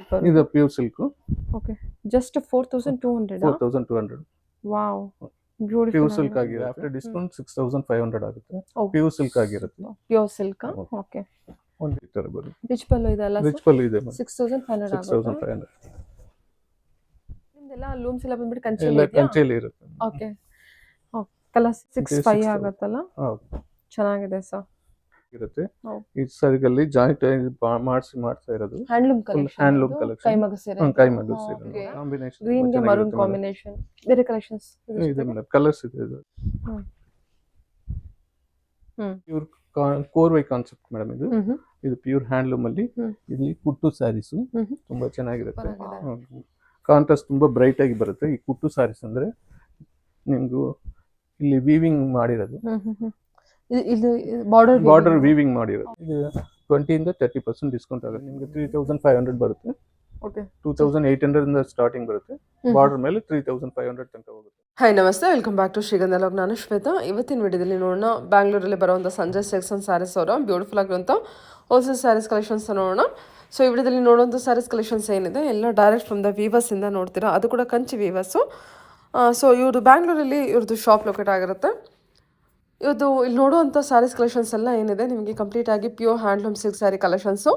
Silk ಇದು pure silk. Okay, just 4200. 4200 wow, pure beautiful silk ಆಗಿದೆ. After discount 6500 ಆಗುತ್ತೆ. Pure silk ಆಗಿರುತ್ತೆ. Pure silk. Okay, ಒಂದು ಈ ತರ ಬರುತ್ತೆ. ರಿಚ್ ಪಲ್ಲು ಇದೆಲ್ಲ ರಿಚ್ ಪಲ್ಲು ಇದೆ. 6500 ಆಗುತ್ತೆ. 6500 ನಿಮ್ದೆಲ್ಲ ಲೂಮ್ಸ್ ಎಲ್ಲ ಬಂದ್ಬಿಟ್ಟು ಕಂಚಿ ಎಲ್ಲ ಕಂಚಿಯಲ್ಲಿ ಇರುತ್ತೆ. ಓಕೆ, ಕಲರ್ 65 ಆಗುತ್ತಲ್ಲ. ಹೌದು, ಚೆನ್ನಾಗಿದೆ ಸರ್. ಇರುತ್ತೆ. ಈ ಸರಿಗಲ್ಲಿ ಜಾಯಿಂಟ್ ಮಾಡ್ತಾ ಇರೋದು ಹ್ಯಾಂಡ್ಲೂಮ್ ಹ್ಯಾಂಡ್ಲೂಮ್ ಕಲೆಕ್ಷನ್. ಕೈಮಗ್ಗ ಸೀರೆ, ಕೈಮಗ್ಗ ಸೀರೆ ಕಾಂಬಿನೇಷನ್. ಗ್ರೀನ್ ಗೆ ಮರೂನ್ ಕಾಂಬಿನೇಷನ್. ಬೇರೆ ಕಲೆಕ್ಷನ್ಸ್ ಇದೆ ಮೇಡಮ್, ಕಲರ್ಸ್ ಇದೆ. ಇದು ಪ್ಯೂರ್ ಕೋರ್ವೈ ಕಾನ್ಸೆಪ್ಟ್ ಮೇಡಮ್. ಇದು ಪ್ಯೂರ್ ಹ್ಯಾಂಡ್ಲೂಮ್ ಅಲ್ಲಿ ಇಲ್ಲಿ ಕುಟ್ಟು ಸ್ಯಾರೀಸ್ ತುಂಬಾ ಚೆನ್ನಾಗಿರುತ್ತೆ. ಕಾಂಟ್ರಾಸ್ಟ್ ತುಂಬಾ ಬ್ರೈಟ್ ಆಗಿ ಬರುತ್ತೆ. ಈ ಕುಟ್ಟು ಸ್ಯಾರೀಸ್ ಅಂದ್ರೆ ನಿಮ್ಗೂ ಇಲ್ಲಿ ವೀವಿಂಗ್ ಮಾಡಿರೋದು, ಇದು ಬಾರ್ಡರ್ ವೀವಿಂಗ್ ಮಾಡಿರೋದು. ಇದು 20 ಇಂದ 30% ಡಿಸ್ಕೌಂಟ್ ಆಗುತ್ತೆ. ನಿಮ್ಗೆ 3500 ಬರುತ್ತೆ. ಓಕೆ, 2800 ಇಂದ ಸ್ಟಾರ್ಟಿಂಗ್ ಬರುತ್ತೆ. ಬಾರ್ಡರ್ ಮೇಲೆ 3500 ತನಕ ಹೋಗುತ್ತೆ. ಹಾಯ್ ನಮಸ್ತೆ, ವೆಲ್ಕಮ್ ಬ್ಯಾಕ್ ಟು ಶ್ರೀಗಂಧ ಲಾಗ್. ನಾನು ಶ್ವೇತಾ. ಇವತ್ತಿನ ವಿಡಿಯೋದಲ್ಲಿ ನೋಡೋಣ ಬ್ಯಾಂಗ್ಳೂರಲ್ಲಿ ಬರುವಂಥ ಸಂಜಯ್ ಸೆಲೆಕ್ಷನ್ ಸ್ಯಾರೀಸ್ ಅವರ ಬ್ಯೂಟಿಫುಲ್ ಆಗಿರುವಂಥ ಹೋಲ್ಸೇಲ್ ಸ್ಯಾರೀಸ್ ಕಲೆಕ್ಷನ್ಸ್ ನೋಡೋಣ. ಸೊ ಈ ವಿಡಿಯೋದಲ್ಲಿ ನೋಡುವಂಥ ಸ್ಯಾರೀಸ್ ಕಲೆಕ್ಷನ್ಸ್ ಏನಿದೆ ಎಲ್ಲ ಡೈರೆಕ್ಟ್ ಫ್ರಮ್ ದ ವೀವರ್ಸ್ ಇಂದ ನೋಡ್ತೀರಾ, ಅದು ಕೂಡ ಕಂಚಿ ವೀವರ್ಸು. ಸೊ ಇವ್ರದ್ದು ಬ್ಯಾಂಗ್ಳೂರಲ್ಲಿ ಇವ್ರದ್ದು ಶಾಪ್ ಲೊಕೇಟ್ ಆಗಿರುತ್ತೆ. ಇವತ್ತು ಇಲ್ಲಿ ನೋಡುವಂಥ ಸ್ಯಾರೀಸ್ ಕಲೆಕ್ಷನ್ಸ್ ಎಲ್ಲ ಏನಿದೆ ನಿಮಗೆ ಕಂಪ್ಲೀಟ್ ಆಗಿ pure handloom silk sari collections,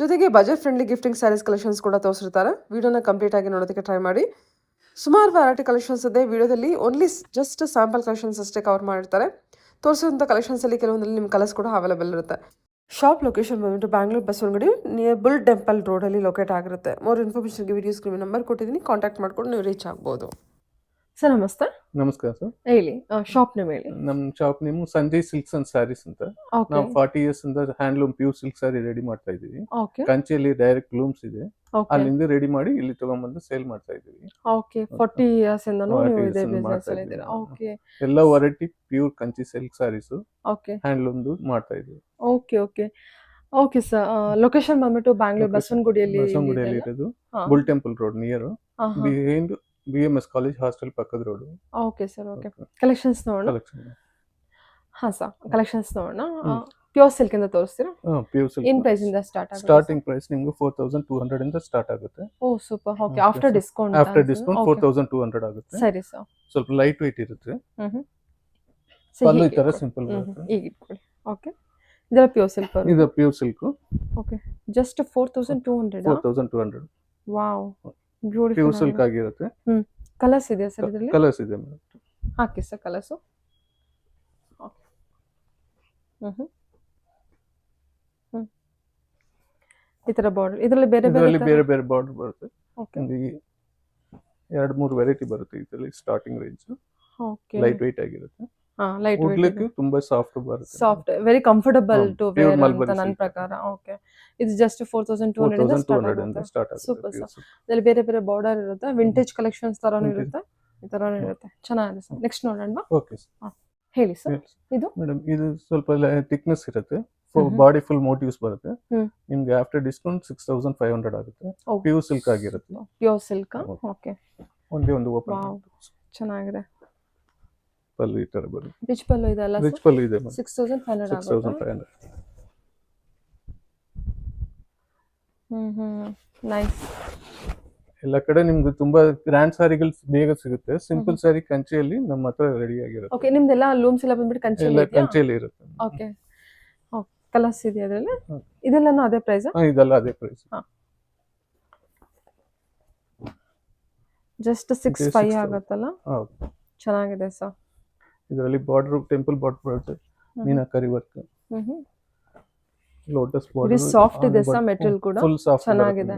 ಜೊತೆಗೆ budget friendly gifting saris collections ಕೂಡ ತೋರಿಸಿರ್ತಾರೆ. ವಿಡಿಯೋನ ಕಂಪ್ಲೀಟ್ ಆಗಿ ನೋಡೋದಕ್ಕೆ ಟ್ರೈ ಮಾಡಿ. ಸುಮಾರು ವ್ಯಾರೈಟಿ ಕಲೆಕ್ಷನ್ಸ್ ಇದೆ. ವಿಡಿಯೋದಲ್ಲಿ ಓನ್ಲಿ ಜಸ್ಟ್ ಸ್ಯಾಂಪಲ್ ಕಲೆಕ್ಷನ್ಸ್ ಅಷ್ಟೇ ಕವರ್ ಮಾಡಿರ್ತಾರೆ. ತೋರಿಸುವಂಥ ಕಲೆಕ್ಷನ್ಸಲ್ಲಿ ಕೆಲವೊಂದಲ್ಲಿ ನಿಮ್ಮ ಕಲರ್ಸ್ ಕೂಡ ಅವೈಲೇಬಲ್ ಇರುತ್ತೆ. ಶಾಪ್ ಲೊಕೇಶನ್ ಬಂದ್ಬಿಟ್ಟು Bangalore Basavanagudi near bull temple ರೋಡಲ್ಲಿ ಲೊಕೇಟ್ ಆಗಿರುತ್ತೆ. ಮೋರ್ ಇನ್ಫಾರ್ಮೇಷನ್ಗೆ ವಿಡಿಯೋಸ್ ನಂಬರ್ ಕೊಟ್ಟಿದ್ದೀನಿ, ಕಾಂಟ್ಯಾಕ್ಟ್ ಮಾಡ್ಕೊಂಡು ನೀವು ರೀಚ್ ಆಗ್ಬೋದು. ಸರ್ ನಮಸ್ತೆ. ನಮಸ್ಕಾರ ಸರ್, ಹೇಳಿ. ಶಾಪ್ ನೇಮ್ ಹೇಳಿ. ನಮ್ಮ shop name Sanjay silks and saris ಅಂತ. ನಾವು 40 ಇಯರ್ಸ್ ಇಂದ handloom pure silk sari ready ಮಾಡ್ತಾ ಇದೀವಿ. ಕಂಚಿಯಲ್ಲಿ ಡೈರೆಕ್ಟ್ ಲೂಮ್ಸ್ ಇದೆ, ಅಲ್ಲಿಂದ ರೆಡಿ ಮಾಡಿ ಇಲ್ಲಿ ತಗೊಂಡ್ಬಂದು ಸೇಲ್ ಮಾಡ್ತಾ ಇದೀವಿ. ಓಕೆ, 40 ಇಯರ್ಸ್ ಇಂದ ನೀವು ಇದೇ ಬಿಸಿನೆಸ್ ಅಲ್ಲಿ ಇದ್ದೀರಾ. ಓಕೆ, ಎಲ್ಲ variety pure Kanchi silk saris okay handloom ಮಾಡ್ತಾ ಇದೀವಿ. Okay okay okay sir. Location ಬಂದ್ಬಿಟ್ಟು ಬ್ಯಾಂಗ್ಳೂರ್ ಬಸವನಗುಡಿಯಲ್ಲಿ ಇರೋದು. Bull Temple Road near behind BMS college hostel ಪಕ್ಕದ road. Okay sir. Okay, collections ನೋಡೋಣ. ಹಾ ಸರ್, ಕಲೆಕ್ಷನ್ಸ್ ನೋಡೋಣ. ಪ್ಯೂರ್ ಸಿಲ್ಕ್ ಇಂದ ತೋರಿಸ್ತೀರಾ? ಪ್ಯೂರ್ ಸಿಲ್ಕ್ ಇನ್ ಪ್ರೈಸ್ ಇಂದ ಸ್ಟಾರ್ಟ್ ಆಗುತ್ತೆ. ಸ್ಟಾರ್ಟಿಂಗ್ ಪ್ರೈಸ್ ನಿಮಗೆ 4200 ಇಂದ ಸ್ಟಾರ್ಟ್ ಆಗುತ್ತೆ. Oh super. Okay, after discount 4200 ಆಗುತ್ತೆ. ಸರಿ ಸರ್. ಸ್ವಲ್ಪ ಲೈಟ್ ವೇಟ್ ಇರುತ್ತೆ. ಪಲ್ಲು ಈ ತರ ಸಿಂಪಲ್ ಬರುತ್ತೆ. ಈಗ ಇಟ್ಕೊಳ್ಳಿ. ಓಕೆ, ಇದೆಲ್ಲ ಪ್ಯೂರ್ ಸಿಲ್ಕ್. ಇದು pure silk. Okay, just 4200. 4200. Wow, beautiful pure silk ಆಗಿರುತ್ತೆ. ಕಲರ್ಸ್ ಇದೆಯಾ ಸರ್ ಇದರಲ್ಲಿ? ಕಲರ್ಸ್ ಇದೆ ಮೇಡಮ್. ಹಾಕಿ ಸರ್ ಕಲರ್ಸ್. ಓಕೆ, ಈ ತರ ಬಾರ್ಡರ್ ಇದರಲ್ಲಿ ಬೇರೆ ಬೇರೆ ಬಾರ್ಡರ್ ಬರುತ್ತೆ. ಓಕೆ, 2-3 ವೆರೈಟಿ ಬರುತ್ತೆ ಇದರಲ್ಲಿ. Starting range okay, light weight ಆಗಿರುತ್ತೆ. ಲೈಟ್ ವೇಟ್, ತುಂಬಾ ಸಾಫ್ಟ್ ಬರುತ್ತೆ. Soft, very comfortable to wear ಅಂತ ನನ್ನ ಪ್ರಕಾರ. ಓಕೆ, ಇದು ಜಸ್ಟ್ 4200 ಇಂದ ಸ್ಟಾರ್ಟ್ ಆಗುತ್ತೆ. Super sir. ಇದರಲ್ಲಿ ಬೇರೆ ಬೇರೆ ಬಾರ್ಡರ್ ಇರುತ್ತೆ, ವಿಂಟೇಜ್ ಕಲೆಕ್ಷನ್ಸ್ ತರಾನು ಇರುತ್ತೆ, ಈ ತರಾನು ಇರುತ್ತೆ. ಚೆನ್ನಾಗಿದೆ ಸರ್. ನೆಕ್ಸ್ಟ್ ನೋಡೋಣ. ಓಕೆ ಸರ್, ಹೇಳಿ ಸರ್. ಇದು ಮೇಡಮ್ ಇದು ಸ್ವಲ್ಪ ಥಿಕ್ನೆಸ್ ಇರುತ್ತೆ, ಬಾಡಿ ಫುಲ್ ಮೋಟಿವ್ಸ್ ಬರುತ್ತೆ. ನಿಮ್ಗೆ ಆಫ್ಟರ್ ಡಿಸ್ಕೌಂಟ್ 6500 ಆಗುತ್ತೆ. ಪ್ಯೂರ್ ಸಿಲ್ಕ್ ಆಗಿರುತ್ತೆ. Pure silk. ಓಕೆ, ಒಂದು ಓಪನ್. ಚೆನ್ನಾಗಿದೆ. ಪಲ್ಲು ಈ ತರ ಬರುತ್ತೆ. ರಿಚ್ ಪಲ್ಲು ಇದೆಲ್ಲ. ರಿಚ್ ಪಲ್ಲು ಇದೆ. 6500 ಆಗುತ್ತೆ. ನೈಸ್. ಎಲ್ಲ ಕಡೆ ನಿಮ್ಗೆ ತುಂಬಾ ಗ್ರ್ಯಾಂಡ್ ಸ್ಯಾರಿಗಳು ಬೇಗ ಸಿಗುತ್ತೆ. ಸಿಂಪಲ್ ಸ್ಯಾರಿ ಕಂಚಿಯಲ್ಲಿ ನಮ್ಮ ಹತ್ರ ರೆಡಿ ಆಗಿರುತ್ತೆ. ಓಕೆ, ನಿಮ್ದೆಲ್ಲ ಲೂಮ್ಸ್ ಎಲ್ಲ ಬಂದ್ಬಿಟ್ಟು ಕಂಚಿಯಲ್ಲಿ ಇರುತ್ತೆ. ಓಕೆ, ಕಲರ್ಸ್ ಇದೆ ಅದರಲ್ಲಿ. ಇದೆಲ್ಲನೂ ಅದೇ ಪ್ರೈಸ್? ಇದೆಲ್ಲ ಅದೇ ಪ್ರೈಸ್. ಜಸ್ಟ್ 65 ಆಗುತ್ತಲ್ಲ. ಚೆನ್ನಾಗಿದೆ ಸರ್. ಇದರಲ್ಲಿ ಬಾರ್ಡರ್ ಟೆಂಪಲ್ ಬಾರ್ಡರ್ ಬರುತ್ತೆ, meenakari work, lotus border. Soft ಇದೆ ಸರ್, ಮೆಟೀರಿಯಲ್ ಕೂಡ ಫುಲ್ ಸಾಫ್ಟ್ ಚೆನ್ನಾಗಿದೆ.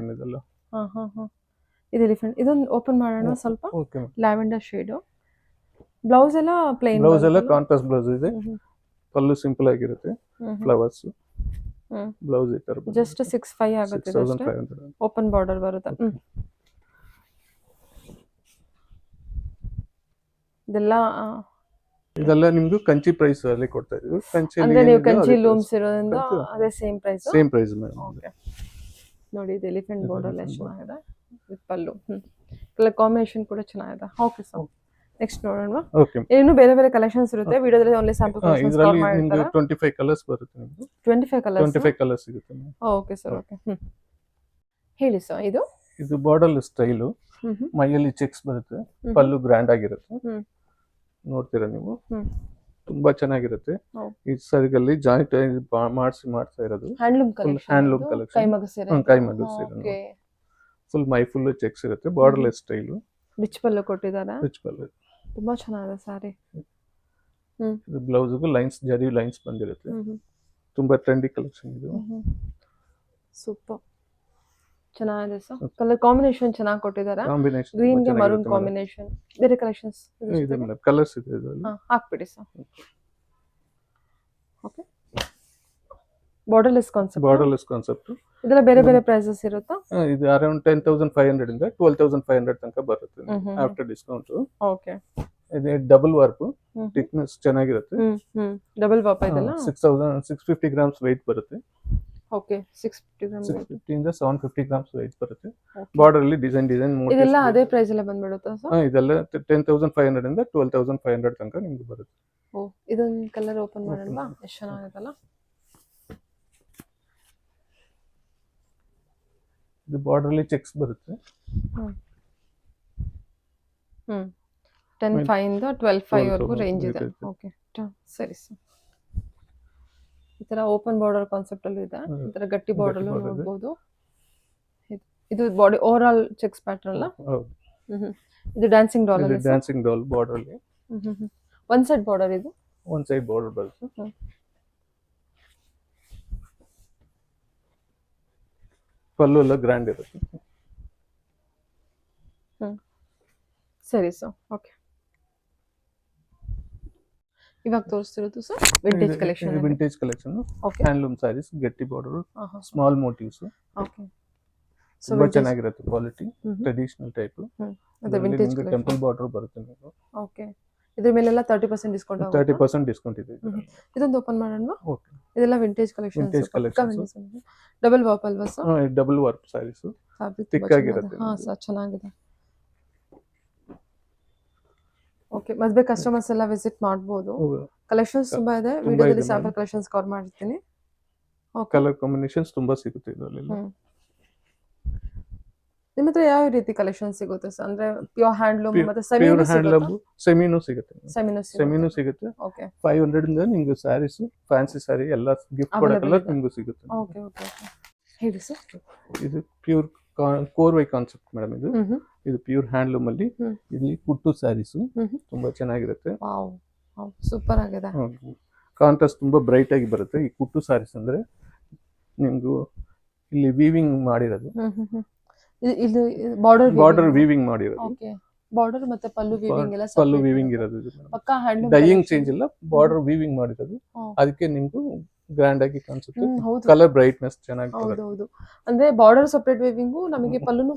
ಇದು ಡಿಫರೆಂಟ್. ಇದೊಂದು ಓಪನ್ ಮಾಡೋಣ ಸ್ವಲ್ಪ. Okay, lavender shade. ಬ್ಲೌಸ್ ಎಲ್ಲ ಪ್ಲೇನ್. ಬ್ಲೌಸ್ ಎಲ್ಲ ಕಾಂಟ್ರಾಸ್ಟ್ ಬ್ಲೌಸ್ ಇದೆ. ಪಲ್ಲು ಸಿಂಪಲ್ ಆಗಿರುತ್ತೆ, ಫ್ಲವರ್ಸ್. ಬ್ಲೌಸ್ ಈ ತರ ಜಸ್ಟ್ 65 ಆಗುತ್ತೆ. 6500. ಓಪನ್ ಬಾರ್ಡರ್ ಬರುತ್ತೆ. ಇದೆಲ್ಲ ನಿಮ್ದು ಕಂಚಿ ಪ್ರೈಸ್ ಅಲ್ಲಿ ಕೊಡ್ತಾ ಇದೀವಿ. ಅಂದ್ರೆ ನೀವು ಕಂಚಿ ಲೂಮ್ಸ್ ಇರೋದ್ರಿಂದ ಅದೇ ಸೇಮ್ ಪ್ರೈಸ್ ಮೇಡಮ್. ಓಕೆ, ನೋಡಿ ಇದು ಎಲಿಫೆಂಟ್ ಬಾರ್ಡರ್ ಎಲ್ಲ ಚೆನ್ನಾಗಿದೆ ವಿತ್ ಪಲ್ಲು. ಕಲರ್ ಕಾಂಬಿನೇಷನ್ ಕೂಡ ಚೆನ್ನಾಗಿದೆ. ಓಕೆ ಸರ್, ನೆಕ್ಸ್ಟ್ ನೋಡೋಣ. ಓಕೆ, ಇನ್ನು ಬೇರೆ ಬೇರೆ ಕಲೆಕ್ಷನ್ಸ್ ಇರುತ್ತೆ. ವಿಡಿಯೋದಲ್ಲಿ ಓನ್ಲಿ ಸ್ಯಾಂಪಲ್ ಕಲೆಕ್ಷನ್ಸ್ ಕವರ್ ಮಾಡಿರ್ತಾರೆ. 25 ಕಲರ್ಸ್ ಬರುತ್ತೆ ನಿಮಗೆ. 25 ಕಲರ್ಸ್ ಸಿಗುತ್ತೆ. Okay sir. ಓಕೆ, ಹೇಳಿ ಸರ್ ಇದು ಇದು ಬಾರ್ಡರ್ ಸ್ಟೈಲು, ಹ್ಮ್ ಮೈಯಲ್ಲಿ ಚೆಕ್ಸ್ ಬರುತ್ತೆ, ಹ್ಮ್. ಪಲ್ಲು ಗ್ರ್ಯಾಂಡ್ ಆಗಿರುತ್ತೆ. ಹ್ಮ್. ನೋಡ್ತೀರಾ ನೀವು, ಹ್ಮ್. ತುಂಬಾ ಚೆನ್ನಾಗಿರುತ್ತೆ. ಹೌದು. ಈ ಸರಿಗಲ್ಲಿ ಜಾಯಿಂಟ್ ಮಾಡ್ತಾ ಇರೋದು handloom full collection handloom collection, ಕೈಮಗ್ಗ ಸೀರೆ ಕೈಮಗ್ಗದ ಸೀರೆ. Okay full my full cheques ಇರುತ್ತೆ, ಬಾರ್ಡರ್ಲೆಸ್ ಸ್ಟೈಲು, ರಿಚ್ ಪಲ್ಲು ಕೊಟ್ಟಿದ್ದಾರೆ, ರಿಚ್ ಪಲ್ಲು. ತುಂಬಾ ಚೆನ್ನಾಗಿದೆ ಸಾರಿ. ಇದು ಬ್ಲೌಸ್ಗೂ ಲೈನ್ಸ್, ಜರಿ ಲೈನ್ಸ್ ಬಂದಿರುತ್ತೆ. ತುಂಬಾ ಟ್ರೆಂಡಿ ಕಲೆಕ್ಷನ್ ಇದು. ಸೂಪರ್ ಚೆನ್ನಾಗಿದೆ ಸರ್. ಕಲರ್ ಕಾಂಬಿನೇಷನ್ ಚೆನ್ನಾಗಿ ಕೊಟ್ಟಿದ್ದಾರೆ, ಕಾಂಬಿನೇಷನ್ ಗ್ರೀನ್ ಗೆ ಮರೂನ್ ಕಾಂಬಿನೇಷನ್. ಬೇರೆ ಕಲೆಕ್ಷನ್ಸ್ ಇದೆ ಮೇಡಮ್, ಕಲರ್ಸ್ ಇದೆ ಇದರಲ್ಲಿ. ಹಾಕ್ಬಿಡಿ sir. Okay, borderless concept. Borderless concept. ಇದೆಲ್ಲ ಬೇರೆ ಬೇರೆ ಪ್ರೈಸಸ್ ಇರುತ್ತಾ? ಇದು ಅರೌಂಡ್ 10,500 ಇಂದ 12,500 ತನಕ ಬರುತ್ತೆ ಆಫ್ಟರ್ ಡಿಸ್ಕೌಂಟ್. ಓಕೆ, ಇದು ಡಬಲ್ ವಾರ್ಪ್, ಥಿಕ್ನೆಸ್ ಚೆನ್ನಾಗಿರುತ್ತೆ. ಡಬಲ್ ವಾಪ್ ಇದೆಲ್ಲ 650 ಗ್ರಾಮ್ಸ್ weight ಬರುತ್ತೆ. Okay, 650 gram. 650 ಇಂದ 750 ಗ್ರಾಮ್ಸ್ weight ಬರುತ್ತೆ. ಬಾರ್ಡರ್ ಅಲ್ಲಿ ಡಿಸೈನ್ ಇದೆಲ್ಲ ಅದೇ ಪ್ರೈಸ್ ಎಲ್ಲ ಬಂದ್ಬಿಡುತ್ತಾ ಸರ್? ಇದೆಲ್ಲ 10,500 ಇಂದ 12,500 ತನಕ ನಿಮ್ಗೆ ಬರುತ್ತೆ. ಓ, ಇದೊಂದು ಕಲರ್ ಓಪನ್ ಮಾಡೋಣ, ಎಷ್ಟು ಚೆನ್ನಾಗಿದೆಲ್ಲ. ಇದು ಬಾರ್ಡರ್ ಅಲ್ಲಿ ಚೆಕ್ಸ್ ಬರುತ್ತೆ. 10,500 ಇಂದ 12,500 ವರೆಗೂ ರೇಂಜ್ ಇದೆ. ಓಕೆ, ಸರಿ ಸರ್. ಈ ತರ ಓಪನ್ ಬಾರ್ಡರ್ ಕಾನ್ಸೆಪ್ಟ್ ಅಲ್ಲಿ ಇದೆ, ಈ ತರ ಗಟ್ಟಿ ಬಾರ್ಡರ್ ನೋಡಬಹುದು. ಇದು body over all checks pattern ಅಲ್ಲ? ಇದು ಡ್ಯಾನ್ಸಿಂಗ್ ಡಾಲ್ ಅಲ್ಲ? ಡ್ಯಾನ್ಸಿಂಗ್ ಡಾಲ್ ಬಾರ್ಡರ್ ಅಲ್ಲಿ ಒನ್ ಸೈಡ್ ಬಾರ್ಡರ್, ಇದು ಒನ್ ಸೈಡ್ ಬಾರ್ಡರ್ ಬರುತ್ತೆ. ಪಲ್ಲು ಎಲ್ಲ ಗ್ರ್ಯಾಂಡ್ ಇರುತ್ತೆ. ಸರಿ ಸರ್. ಓಕೆ, ಇವಾಗ ತೋರಿಸ್ತಿರೋದು sir vintage collection. Vintage collection, okay, handloom saris, ಗಟ್ಟಿ ಬಾರ್ಡರ್, ಸ್ಮಾಲ್ ಮೋಟಿವ್ಸ್. ಓಕೆ, ತುಂಬಾ ಚೆನ್ನಾಗಿರುತ್ತೆ ಕ್ವಾಲಿಟಿ, ಟ್ರೆಡಿಷನಲ್ ಟೈಪ್. ಅದು ವಿಂಟೇಜ್ ಟೆಂಪಲ್ ಬಾರ್ಡರ್ ಬರುತ್ತೆ ನಿಮಗೆ. ಓಕೆ, ಇದ್ರ ಮೇಲೆಲ್ಲ 30% ಡಿಸ್ಕೌಂಟ್ ಆಗುತ್ತೆ. 30% ಡಿಸ್ಕೌಂಟ್ ಇದೆ. ಇದೊಂದು ಓಪನ್ ಮಾಡೋಣ. ಓಕೆ, ಇದೆಲ್ಲ vintage collection. Vintage collection, double warp ಅಲ್ವಾ sir? Double warp saris, thick ಆಗಿರುತ್ತೆ. ಹಾ ಸರ್, ಚೆನ್ನಾಗಿದೆ. ಓಕೆ, ಮದ್ವೆ ಕಸ್ಟಮರ್ಸ್ ಎಲ್ಲ ವಿಸಿಟ್ ಮಾಡಬಹುದು. ಕಲೆಕ್ಷನ್ಸ್ ತುಂಬಾ ಇದೆ, ವಿಡಿಯೋದಲ್ಲಿ ಸ್ಯಾಂಪಲ್ ಕಲೆಕ್ಷನ್ಸ್ ಕವರ್ ಮಾಡಿರ್ತೀನಿ. ಓಕೆ, ಕಲರ್ ಕಾಂಬಿನೇಷನ್ಸ್ ತುಂಬಾ ಸಿಗುತ್ತೆ ಇದರಲ್ಲಿ. ನಿಮ್ಮ ಹತ್ರ ಯಾವ ರೀತಿ ಕಲೆಕ್ಷನ್ ಸಿಗುತ್ತೆ ಸರ್? ಅಂದ್ರೆ ಪ್ಯೂರ್ ಹ್ಯಾಂಡ್ಲೂಮ್ ಮತ್ತೆ ಪ್ಯೂರ್ ಹ್ಯಾಂಡ್ಲೂಮ್, ಸೆಮಿನೂ ಸಿಗುತ್ತೆ. ಸೆಮಿನೂ ಸಿಗುತ್ತೆ. ಓಕೆ, 500 ಇಂದ ನಿಮ್ಗೆ ಸ್ಯಾರೀಸ್, ಫ್ಯಾನ್ಸಿ ಸ್ಯಾರಿ ಎಲ್ಲ ಗಿಫ್ಟ್ ಕೊಡಕ್ಕೆಲ್ಲ ನಿಮ್ಗೆ ಸಿಗುತ್ತೆ. ಓಕೆ ಓಕೆ ಹೇಳಿ ಸರ್. ಇದು ಪ್ಯೂರ್ ಕೋರ್ವೈ ಕಾನ್ಸೆಪ್ಟ್ ಮೇಡಮ್. ಇದು ಪ್ಯೂರ್ ಹ್ಯಾಂಡ್ಲೂಮ್ ಅಲ್ಲಿ ಇಲ್ಲಿ ಕುಟ್ಟು ಸ್ಯಾರೀಸ್ ತುಂಬಾ ಚೆನ್ನಾಗಿರುತ್ತೆ. ವಾವ್, ಸೂಪರ್ ಆಗಿದೆ. ಕಾಂಟ್ರಾಸ್ಟ್ ತುಂಬಾ ಬ್ರೈಟ್ ಆಗಿ ಬರುತ್ತೆ. ಈ ಕುಟ್ಟು ಸ್ಯಾರೀಸ್ ಅಂದ್ರೆ ನಿಮ್ಗೂ ಇಲ್ಲಿ ವೀವಿಂಗ್ ಮಾಡಿರೋದು, ಇದು ಬಾರ್ಡರ್ ವೀವಿಂಗ್ ಮಾಡಿರೋದು. ಓಕೆ, ಬಾರ್ಡರ್ ಮತ್ತೆ ಪಲ್ಲು ವೀವಿಂಗ್ ಎಲ್ಲ ಪಲ್ಲು ವೀವಿಂಗ್ ಇರೋದು. ಪಕ್ಕಾ ಹ್ಯಾಂಡ್ಲೂಮ್, ಡೈಯಿಂಗ್ ಚೇಂಜ್ ಇಲ್ಲ, ಬಾರ್ಡರ್ ವೀವಿಂಗ್ ಮಾಡಿರೋದು. ಅದಕ್ಕೆ ನಿಮ್ಗೂ ಗ್ರ್ಯಾಂಡ್ ಆಗಿ ಕಾಣಿಸುತ್ತೆ. ಹೌದು, ಕಲರ್ ಬ್ರೈಟ್ನೆಸ್ ಚೆನ್ನಾಗಿ ಬರುತ್ತೆ. ಹೌದು, ಅಂದ್ರೆ ಬಾರ್ಡರ್ ಸೆಪರೇಟ್ ವೀವಿಂಗ್, ನಮಗೆ ಪಲ್ಲುನು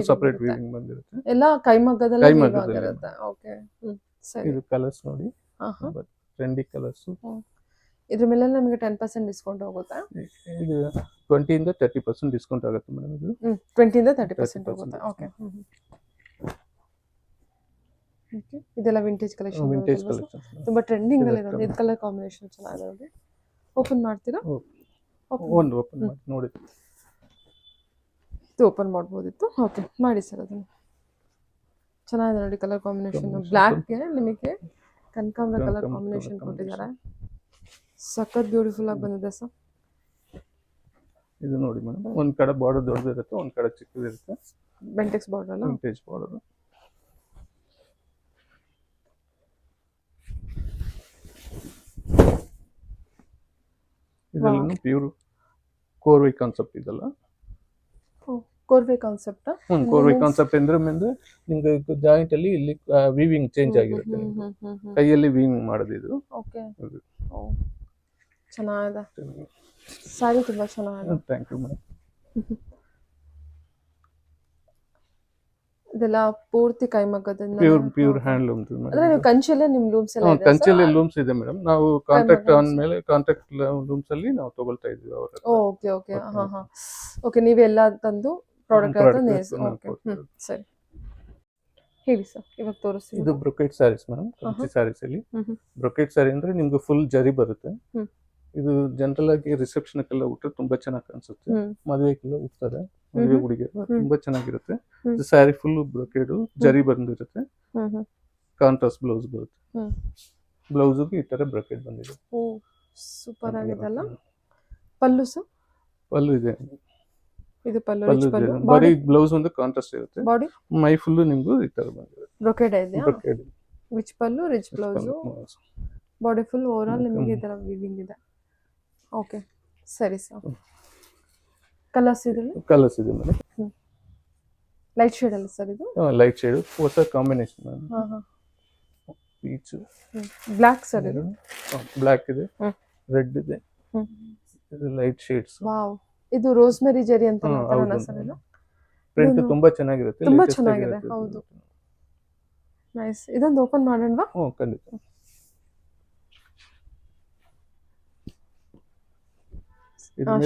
ಸೆಪರೇಟ್ ವೀವಿಂಗ್ ಬಂದಿರುತ್ತೆ. ಎಲ್ಲ ಕೈಮಗ್ಗದಲ್ಲಿ ಆಗಿರುತ್ತೆ. ಓಕೆ, ಸರಿ. ಇದು ಕಲರ್ಸ್ ನೋಡಿ, ಟ್ರೆಂಡಿ ಕಲರ್ಸ್. ಇದ್ರ ಮೇಲೆ ನಮಗೆ 10% ಡಿಸ್ಕೌಂಟ್ ಹೋಗುತ್ತೆ. ಇದು 20 ಇಂದ 30% ಡಿಸ್ಕೌಂಟ್ ಆಗುತ್ತೆ ಮೇಡಮ್. ಇದು 20 ಇಂದ 30% ಹೋಗುತ್ತೆ. ಓಕೆ, ಇದೆಲ್ಲ ವಿಂಟೇಜ್ ಕಲೆಕ್ಷನ್. ವಿಂಟೇಜ್ ಕಲೆಕ್ಷನ್ ತುಂಬಾ ಟ್ರೆಂಡಿಂಗ್ ಅಲ್ಲಿ ಇದೆ. ಇದು ಕಲರ್ ಕಾಂಬಿನೇಷನ್ ಚೆನ್ನಾಗಿದೆ. ಓಪನ್ ಮಾಡ್ತೀರಾ? ಒಂದು ಓಪನ್ ಮಾಡಿ ನೋಡಿ. ಇದು ಓಪನ್ ಮಾಡ್ಬೋದಿತ್ತು. ಓಕೆ, ಮಾಡಿ ಸರ್. ಅದನ್ನು ಚೆನ್ನಾಗಿದೆ ನೋಡಿ, ಕಲರ್ ಕಾಂಬಿನೇಷನ್. ಬ್ಲ್ಯಾಕ್ಗೆ ನಿಮಗೆ ಕನಕಾಂಬರ ಕಲರ್ ಕಾಂಬಿನೇಷನ್ ಕೊಟ್ಟಿದ್ದಾರೆ. ಸಖತ್ ಬ್ಯೂಟಿಫುಲ್ ಆಗಿ ಬಂದಿದೆ ಸರ್. ಇದು ನೋಡಿ ಮೇಡಮ್, ಒಂದ್ ಕಡೆ ಬಾರ್ಡರ್ ದೊಡ್ಡದಿರುತ್ತೆ, ಒಂದ್ ಕಡೆ ಚಿಕ್ಕದಿರುತ್ತೆ. ಬೆಂಟೆಕ್ಸ್ ಬಾರ್ಡರ್ ಅಲ್ಲ? Vintage border. ಇದೆಲ್ಲ ಪ್ಯೂರ್ ಕೋರ್ವೈ ಕಾನ್ಸೆಪ್ಟ್. ಇದೆಲ್ಲ ಕೋರ್ವೆ ಕಾನ್ಸೆಪ್ಟ್. ಕೋರ್ವೈ ಕಾನ್ಸೆಪ್ಟ್ ಅಂದ್ರೆ ನಿಮ್ಗೆ ಜಾಯಿಂಟ್ ಅಲ್ಲಿ ಇಲ್ಲಿ ವೀವಿಂಗ್ ಚೇಂಜ್ ಆಗಿರುತ್ತೆ. ಕೈಯಲ್ಲಿ ವೀವಿಂಗ್ ಮಾಡೋದು ಇದು. ಓಕೆ, ಚೆನ್ನಾಗಿದೆ ಸಾರಿ, ತುಂಬಾ ಚೆನ್ನಾಗಿದೆ. Thank you madam. ಇದೆಲ್ಲ ಪೂರ್ತಿ ಕೈಮಗ್ಗದಿಂದ, ಪ್ಯೂರ್ ಹ್ಯಾಂಡ್ಲೂಮ್. ಅಂದ್ರೆ ನೀವು ಕಂಚಿಯಲ್ಲೇ ನಿಮ್ ಲೂಮ್ಸ್ ಎಲ್ಲ ಇದೆ? ಕಂಚಿಯಲ್ಲಿ ಲೂಮ್ಸ್ ಇದೆ ಮೇಡಮ್. ನಾವು ಕಾಂಟ್ರಾಕ್ಟ್ ಆದ್ಮೇಲೆ ಕಾಂಟ್ರಾಕ್ಟ್ ಲೂಮ್ಸ್ ಅಲ್ಲಿ ನಾವು ತಗೊಳ್ತಾ ಇದ್ವಿ ಅವರ. ಓಕೆ ಓಕೆ, ಹಾ ಹಾ, ಓಕೆ. ನೀವೆಲ್ಲ ತಂದು ಪ್ರಾಡಕ್ಟ್ ಸರಿ ಹೇಳಿ ಸರ್. ಇವಾಗ ತೋರಿಸ್ತೀನಿ. ಇದು ಬ್ರೊಕೇಟ್ ಸ್ಯಾರೀಸ್ ಮೇಡಮ್. ಕಂಚಿ ಸ್ಯಾರೀಸ್ ಅಲ್ಲಿ ಬ್ರೊಕೇಟ್ ಸ್ಯಾರಿ ಅಂದ್ರೆ ನಿಮ್ಗೆ ಫುಲ್ ಜರಿ ಬರುತ್ತೆ. ಇದು ಜನರಲ್ ಆಗಿ ರಿಸೆಪ್ಷನ್ ಎಲ್ಲ ಉಟ್ರೆ ತುಂಬಾ ಚೆನ್ನಾಗಿ ಕಾಣಿಸುತ್ತೆ, ಮದುವೆಗೆಲ್ಲ ಉಟ್ತಾರೆ. ಮದುವೆ ಹುಡುಗಿ ತುಂಬಾ ಚೆನ್ನಾಗಿರುತ್ತೆ. ಸ್ಯಾರಿ ಫುಲ್ ಬ್ರೊಕೇಡು ಜರಿ ಬಂದಿರುತ್ತೆ. ಕಾಂಟ್ರಾಸ್ಟ್ ಬ್ಲೌಸ್ ಬರುತ್ತೆ. ಬ್ಲೌಸ್ಗೆ ಈ ತರ ಬ್ರೊಕೇಡ್ ಬಂದಿದೆ. ಓ ಸೂಪರ್ ಆಗಿದೆ ಅಲ್ಲ. ಪಲ್ಲು ಸರ್ ಪಲ್ಲು ಇದೆ. ಇದು ಪಲ್ಲು ಪಲ್ಲು ರಿಚ್ ಪಲ್ಲು. ಇದೆ. ಬರೀ ಬ್ಲೌಸ್ ಒಂದು ಕಾಂಟ್ರಾಸ್ಟ್ ಇರುತ್ತೆ. ಬಾಡಿ ಮೈ ಫುಲ್ ನಿಮ್ಗೂ ಈ ತರ ಬಂದಿದೆ. ಬ್ರೊಕೇಡ್ ಇದೆಯಾ? Brocade rich pallu rich blouse, body full over all ನಿಮಗೆ ಈ ತರ ವೀವಿಂಗ್ ಇದೆ. ಓಕೆ ಸರಿ ಸರ್. ಕಲರ್ಸ್ ಇದರಲ್ಲಿ ಕಲರ್ಸ್ ಇದೆ ಮೇಡಮ್. ಲೈಟ್ ಶೇಡ್ ಅಲ್ಲಿ ಸರ್ ಇದು. ಲೈಟ್ ಶೇಡ್ ಹೊಸ ಕಾಂಬಿನೇಷನ್ ಮೇಡಮ್. ಹಾ ಹಾ. ಪೀಚ್ ಬ್ಲಾಕ್ ಸರ್ ಇದು. ಬ್ಲಾಕ್ ಇದೆ, ರೆಡ್ ಇದೆ. ಇದು ಲೈಟ್ ಶೇಡ್ಸ್. ವಾವ್, ಇದು ರೋಸ್ಮೆರಿ ಜೆರಿ ಅಂತ ಅಂತಾರಲ್ಲ ಸರ್ ಇದು. ಪ್ರಿಂಟ್ ತುಂಬಾ ಚೆನ್ನಾಗಿರುತ್ತೆ. ತುಂಬಾ ಚೆನ್ನಾಗಿದೆ. ಹೌದು, ನೈಸ್. ಇದೊಂದು ಓಪನ್ ಮಾಡೋಣವಾ? ಖಂಡಿತ.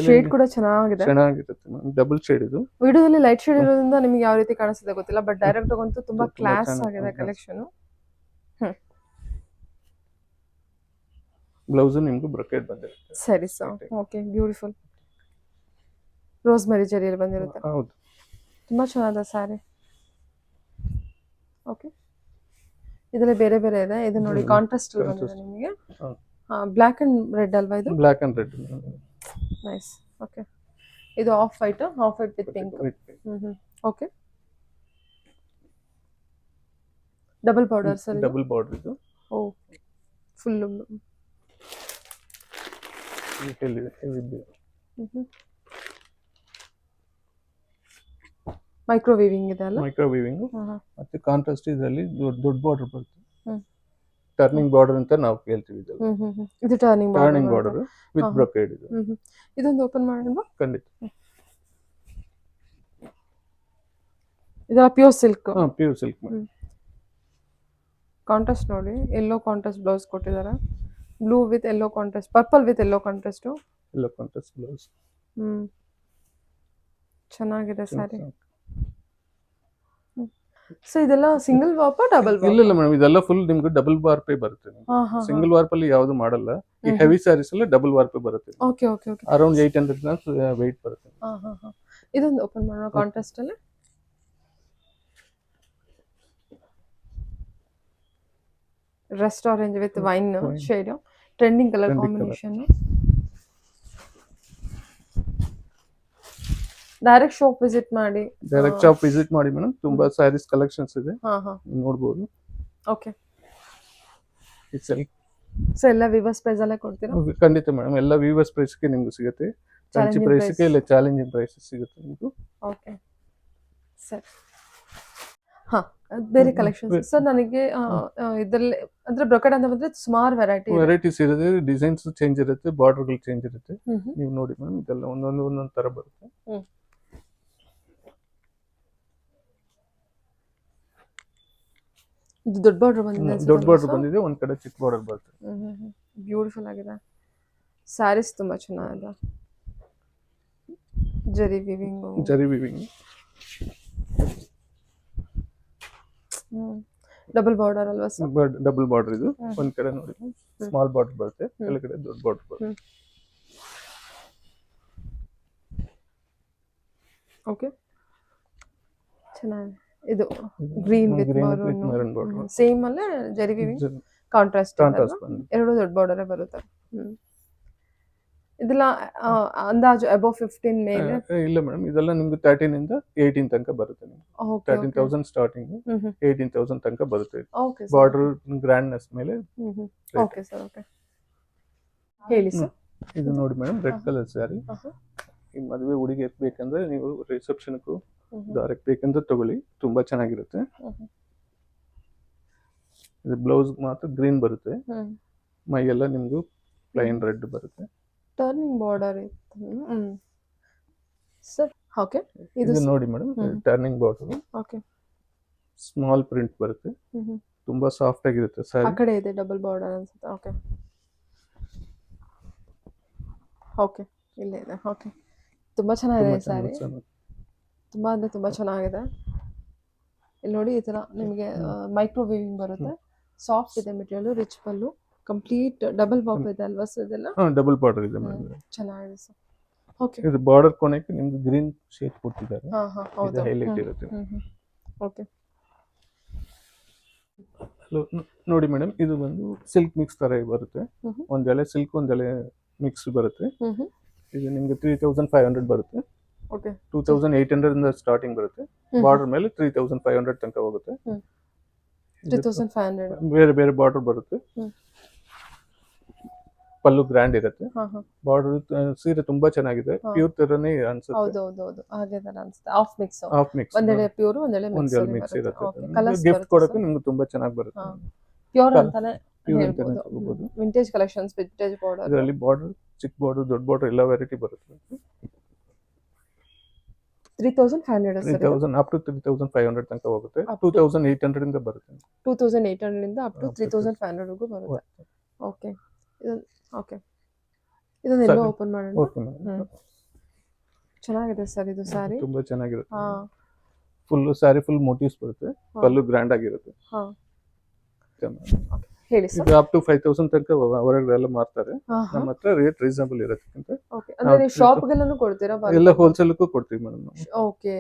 ಶೇಡ್ ಕೂಡ ಚೆನ್ನಾಗಿದೆ. ಚೆನ್ನಾಗಿರುತ್ತೆ ಡಬಲ್ ಶೇಡ್ ಇದು. ವಿಡಿಯೋದಲ್ಲಿ ಲೈಟ್ ಶೇಡ್ ಇರೋದ್ರಿಂದ ನಿಮಗೆ ಯಾವ ರೀತಿ ಕಾಣಿಸ್ತಿದೆ ಗೊತ್ತಿಲ್ಲ, ಬಟ್ ಡೈರೆಕ್ಟ್ ಆಗಂತೂ ತುಂಬಾ ಕ್ಲಾಸ್ ಆಗಿದೆ ಕಲೆಕ್ಷನ್. ಬ್ಲೌಸ್ ನಿಮ್ಗೆ ಬ್ರೊಕೇಡ್ ಬಂದಿರುತ್ತೆ. ಸರಿ ಸರ್. ಓಕೆ, ಬ್ಯೂಟಿಫುಲ್ ರೋಸ್ ಮೆರಿ ಜರಿಯಲ್ಲಿ ಬಂದಿರುತ್ತೆ. ಹೌದು, ತುಂಬಾ ಚೆನ್ನಾಗಿದೆ ಸ್ಯಾರಿ. ಓಕೆ, ಇದರಲ್ಲಿ ಬೇರೆ ಬೇರೆ ಇದೆ. ಇದು ನೋಡಿ ಕಾಂಟ್ರಾಸ್ಟ್ ಬಂದಿದೆ ನಿಮಗೆ. ಬ್ಲಾಕ್ ಅಂಡ್ ರೆಡ್ ಅಲ್ವಾ ಇದು? Black and red. Nice. Okay, ಇದು off white with pink. Okay, double border sir. Double border ಇದು. ಓ ಫುಲ್ ಮೈಕ್ರೋ ವೀವಿಂಗ್ ಇದೆ ಅಲ್ಲ? ಮೈಕ್ರೋ ವೀವಿಂಗ್ ಮತ್ತೆ ಕಾಂಟ್ರಾಸ್ಟ್ ಇದರಲ್ಲಿ ದೊಡ್ಡ ಬಾರ್ಡರ್ ಬರುತ್ತೆ. ಟರ್ನಿಂಗ್ ಬಾರ್ಡರ್ ಅಂತ ನಾವು ಹೇಳ್ತೀವಿ. ಇದು ಟರ್ನಿಂಗ್ ಬಾರ್ಡರ್ ವಿತ್ ಬ್ರೊಕೇಡ್ ಇದು. ಇದೊಂದು ಓಪನ್ ಮಾಡೋಣ. ಖಂಡಿತ. ಇದೆಲ್ಲ pure silk. Pure silk. Contrast ನೋಡಿ, ಎಲ್ಲೋ ಕಾಂಟ್ರಾಸ್ಟ್ ಬ್ಲೌಸ್ ಕೊಟ್ಟಿದ್ದಾರೆ. Blue with yellow contrast, purple with yellow contrast. Yellow contrast blouse. ಚೆನ್ನಾಗಿದೆ ಸ್ಯಾರಿ. ಸೊ ಇದೆಲ್ಲ ಸಿಂಗಲ್ ವಾರ್ಪ್ ಡಬಲ್ ವಾರ್ಪ್? ಇಲ್ಲ ಮೇಡಮ್, ಇದೆಲ್ಲ ಫುಲ್ ನಿಮ್ಗೆ ಡಬಲ್ ವಾರ್ಪೇ ಬರುತ್ತೆ. ಸಿಂಗಲ್ ವಾರ್ಪ್ ಅಲ್ಲಿ ಯಾವುದು ಮಾಡಲ್ಲ. ಈ ಹೆವಿ ಸ್ಯಾರೀಸ್ ಎಲ್ಲ ಡಬಲ್ ವಾರ್ಪೇ ಬರುತ್ತೆ. Okay okay okay. Around 800 grams weight ಬರುತ್ತೆ. ಇದೊಂದು ಓಪನ್ ಮಾಡೋಣ. ಕಾಂಟ್ರಾಸ್ಟ್ ಅಲ್ಲಿ rust orange with wine shade, trending colour combination. Direct shop visit ಮಾಡಿ ಮೇಡಮ್. ತುಂಬಾ ಸ್ಯಾರೀಸ್ ಕಲೆಕ್ಷನ್ಸ್ ಇದೆ, ನೋಡಬಹುದು. ಓಕೆ, ಸೊ ಎಲ್ಲ ವಿವರ್ಸ್ ಪ್ರೈಸ್ ಅಲ್ಲೇ ಕೊಡ್ತೀರಾ? ಖಂಡಿತ ಮೇಡಮ್, ಎಲ್ಲ ವಿವರ್ಸ್ ಪ್ರೈಸ್ ಗೆ ನಿಮ್ಗೆ ಸಿಗುತ್ತೆ. ಚಾಲೆಂಜಿಂಗ್ ಪ್ರೈಸ್ ಗೆ ಇಲ್ಲ, ಚಾಲೆಂಜಿಂಗ್ ಪ್ರೈಸ್ ಸಿಗುತ್ತೆ ನಿಮ್ಗೆ. ಓಕೆ ಸರಿ. ಬೇರೆ ಕಲೆಕ್ಷನ್ಸ್ ಸರ್ ನನಗೆ ಇದರಲ್ಲಿ ಅಂದ್ರೆ ಬ್ರೊಕೇಡ್ ಅಂತ ಬಂದ್ರೆ ಸುಮಾರು ವೆರೈಟೀಸ್ ಇರುತ್ತೆ. ಡಿಸೈನ್ಸ್ ಚೇಂಜ್ ಇರುತ್ತೆ, ಬಾರ್ಡರ್ ಗಳು ಚೇಂಜ್ ಇರುತ್ತೆ. ನೀವು ನೋಡಿ ಮೇಡಮ್, ಇದೆಲ್ಲ ಒಂದೊಂದು ತರ ಬರುತ್ತೆ. ಇದು ದೊಡ್ಡ ಬಾರ್ಡರ್ ಬಂದಿದೆ. ದೊಡ್ಡ ಬಾರ್ಡರ್ ಬಂದಿದೆ, ಒಂದ್ ಕಡೆ ಚಿಕ್ಕ ಬಾರ್ಡರ್ ಬರುತ್ತೆ. ಬ್ಯೂಟಿಫುಲ್ ಆಗಿದೆ. ಸ್ಯಾರೀಸ್ ತುಂಬಾ ಚೆನ್ನಾಗಿದೆ. ಜರಿ ವಿವಿಂಗ್. ಡಬಲ್ ಬಾರ್ಡರ್ ಅಲ್ವಾ ಸರ್? ಡಬಲ್ ಬಾರ್ಡರ್ ಇದು. ಒಂದ್ ಕಡೆ ನೋಡಿ ಸ್ಮಾಲ್ ಬಾರ್ಡರ್ ಬರುತ್ತೆ, ಕೆಳಗಡೆ ದೊಡ್ಡ ಬಾರ್ಡರ್ ಬರುತ್ತೆ. ಓಕೆ, ಚೆನ್ನಾಗಿದೆ. ಇದು green with maroon border same ಅಲ್ಲೇ ಜರಿ ವಿವಿಂಗ್ ಕಾಂಟ್ರಾಸ್ಟ್ ಎರಡು ದೊಡ್ಡ ಬಾರ್ಡರ್ ಬರುತ್ತೆ. ಇದೆಲ್ಲ ಅಂದಾಜು ಅಬೌವ್ 15 ಮೇಲೆ? ಇಲ್ಲ ಮೇಡಮ್, ಇದೆಲ್ಲ ನಿಮ್ಗೆ 13 ಇಂದ 18 ತನಕ ಬರುತ್ತೆ. 13,000 ಸ್ಟಾರ್ಟಿಂಗ್, 18,000 ತನಕ ಬರುತ್ತೆ. ಬಾರ್ಡರ್ ಗ್ರ್ಯಾಂಡ್ನೆಸ್ ಮೇಲೆ. Okay sir. ಓಕೆ, ಹೇಳಿ ಸರ್. ಇದು ನೋಡಿ ಮೇಡಮ್, ರೆಡ್ ಕಲರ್ ಸ್ಯಾರಿ. ಈ ಮದುವೆ ಹುಡುಗಿ ಬೇಕಂದ್ರೆ ನೀವು ರಿಸೆಪ್ಷನ್ಗೂ ಡೈರೆಕ್ಟ್ ಬೇಕಂದ್ರೆ ತಗೊಳ್ಳಿ, ತುಂಬಾ ಚೆನ್ನಾಗಿರುತ್ತೆ. ಇದು ಬ್ಲೌಸ್ ಮಾತ್ರ ಗ್ರೀನ್ ಬರುತ್ತೆ, ಮೈ ಎಲ್ಲ ನಿಮ್ಗೂ ಪ್ಲೈನ್ ರೆಡ್ ಬರುತ್ತೆ. ಟರ್ನಿಂಗ್ ಬಾರ್ಡರ್ ಇತ್ತು ಸರ್. ಓಕೆ, ಇದು ನೋಡಿ madam, turning border. Okay, small print ಬರುತ್ತೆ, ತುಂಬಾ ಸಾಫ್ಟ್ ಆಗಿರುತ್ತೆ ಸ್ಯಾರಿ. ಆ ಕಡೆ ಇದೆ ಡಬಲ್ ಬಾರ್ಡರ್ ಅನ್ಸುತ್ತೆ. ಓಕೆ ಓಕೆ, ಇಲ್ಲೇ ಇದೆ. ಓಕೆ, ತುಂಬಾ ಚೆನ್ನಾಗಿದೆ ಸ್ಯಾರಿ. ತುಂಬಾ ಅಂದ್ರೆ ತುಂಬಾ ಚೆನ್ನಾಗಿದೆ. ಇಲ್ಲಿ ನೋಡಿ, ಈ ತರ ನಿಮಗೆ ಮೈಕ್ರೋ ವೀವಿಂಗ್ ಬರುತ್ತೆ. ಸಾಫ್ಟ್ ಇದೆ ಮೆಟೀರಿಯಲ್, ರಿಚ್ ಪಲ್ಲು, ಕಂಪ್ಲೀಟ್ ಡಬಲ್ ಬಾಪ್ ಇದೆ ಅಲ್ವಾ ಸರ್? ಇದೆಲ್ಲ ಡಬಲ್ ಬಾರ್ಡರ್ ಇದೆ ಮೇಡಮ್. ಚೆನ್ನಾಗಿದೆ ಸರ್. ಓಕೆ. ಇದು ಬಾರ್ಡರ್ ಕೊನೆಗೆ ನಿಮ್ಗೆ ಗ್ರೀನ್ ಶೇಡ್ ಕೊಟ್ಟಿದ್ದಾರೆ, ಹಾ ಹಾ ಇದು ಹೌದು. ಹೈಲೈಟ್ ಇರುತ್ತೆ. ಓಕೆ. ನೋಡಿ ಮೇಡಮ್, ಇದು ಬಂದು ಸಿಲ್ಕ್ ಮಿಕ್ಸ್ ತರ ಬರುತ್ತೆ. ಒಂದ್ ಎಳೆ ಸಿಲ್ಕ್, ಒಂದ್ ಎಳೆ ಮಿಕ್ಸ್ ಬರುತ್ತೆ. ಇದು ನಿಮ್ಗೆ 3500 ಬರುತ್ತೆ. ಓಕೆ. 2800 ಇಂದ ಸ್ಟಾರ್ಟಿಂಗ್ ಬರುತ್ತೆ. ಬಾರ್ಡರ್ ಮೇಲೆ 3500 ತನಕ ಹೋಗುತ್ತೆ. 3500. ಬೇರೆ ಬೇರೆ ಬಾರ್ಡರ್ ಬರುತ್ತೆ. ಪಲ್ಲು ಗ್ರ್ಯಾಂಡ್ ಇರುತ್ತೆ. ಬಾರ್ಡರ್ ಸೀರೆ ತುಂಬಾ ಚೆನ್ನಾಗಿದೆ, ಪ್ಯೂರ್ ತರನೇ ಅನ್ಸುತ್ತೆ. ಹೌದು ಹಾಗೆ ತರ ಅನ್ಸುತ್ತೆ. ಆಫ್ ಮಿಕ್ಸ್, ಒಂದೆಳೆ ಪ್ಯೂರ್ ಒಂದೆಳೆ ಮಿಕ್ಸ್ ಇರುತ್ತೆ. ಗಿಫ್ಟ್ ಕೊಡೋಕೆ ನಿಮ್ಗೆ ತುಂಬಾ ಚೆನ್ನಾಗಿ ಬರುತ್ತೆ. ಪ್ಯೂರ್ ಅಂತಾನೆ ಹೇಳ್ಬೋದು. Vintage collections, vintage border. ಇದರಲ್ಲಿ ಬಾರ್ಡರ್ ಚಿಕ್ಕ ಬಾರ್ಡರ್, ದೊಡ್ಡ ಬಾರ್ಡರ್ ಎಲ್ಲ ವೆರೈಟಿ ಬರುತ್ತೆ. 3500 3000 ಅಪ್ ಟು 3500 ತನಕ ಹೋಗುತ್ತೆ. 2800 ಇಂದ ಬರುತ್ತೆ. 2800 ಇಂದ ಅಪ್ ಟು 3500 ವರೆಗೂ ಬರುತ್ತೆ. ಓಕೆ. ಓಕೆ, ಇದನ್ನೆಲ್ಲ ಓಪನ್ ಮಾಡೋಣ. ಓಕೆ ಮೇಡಮ್, ಚೆನ್ನಾಗಿದೆ ಸರ್ ಇದು ಸ್ಯಾರಿ. ತುಂಬಾ ಚೆನ್ನಾಗಿರುತ್ತೆ. ಫುಲ್ ಸ್ಯಾರಿ ಫುಲ್ ಮೋಟಿವ್ಸ್ ಬರುತ್ತೆ, ಪಲ್ಲು ಗ್ರ್ಯಾಂಡ್ ಆಗಿರುತ್ತೆ. ಹೇಳಿ ಸರ್. ಇದು ಅಪ್ ಟು 5000 ತನಕ ಹೊರಗಡೆ ಮಾರ್ತಾರೆ. ನಮ್ಮ ಹತ್ರ ರೇಟ್ ರೀಸನಬಲ್ ಇರುತ್ತೆ. ಓಕೆ, ಅಂದ್ರೆ ನೀವು ಶಾಪ್ಗೆಲ್ಲನೂ ಕೊಡ್ತೀರಾ? ಎಲ್ಲ ಹೋಲ್ಸೇಲ್ಗೂ ಕೊಡ್ತೀವಿ ಮೇಡಮ್ ನಾವು. ಓಕೆ.